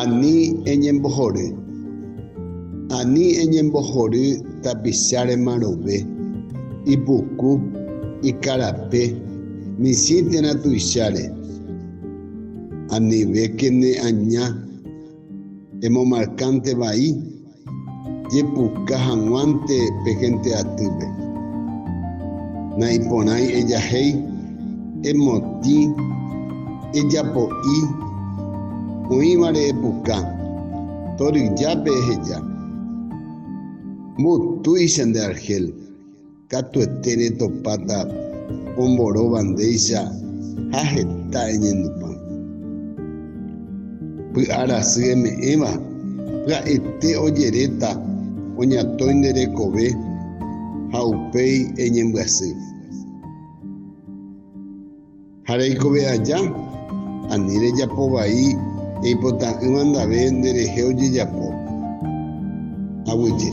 Ani eñembohory tapicháre marove, ipuku, ikarape, misy térã tuicháre. Anivéke aña emomarkante vai, jepuka hag̃uánte pe gente atýpe. Naiporãi ejahéi, emotĩ, ejapo'i, oĩvare epuka, toryjápe eheja. Mbutúi chende Argel, katuetere topáta omboro bandéicha ha heta eñendupa. Py'arasy eme'ẽva, pya'ete ojeréta oñatói nderekove ha upéi eñembyasy. Ha reikove aja, ani rejapo vai eipotã'ỹva ndave nderehe ojejapo. Aguyje.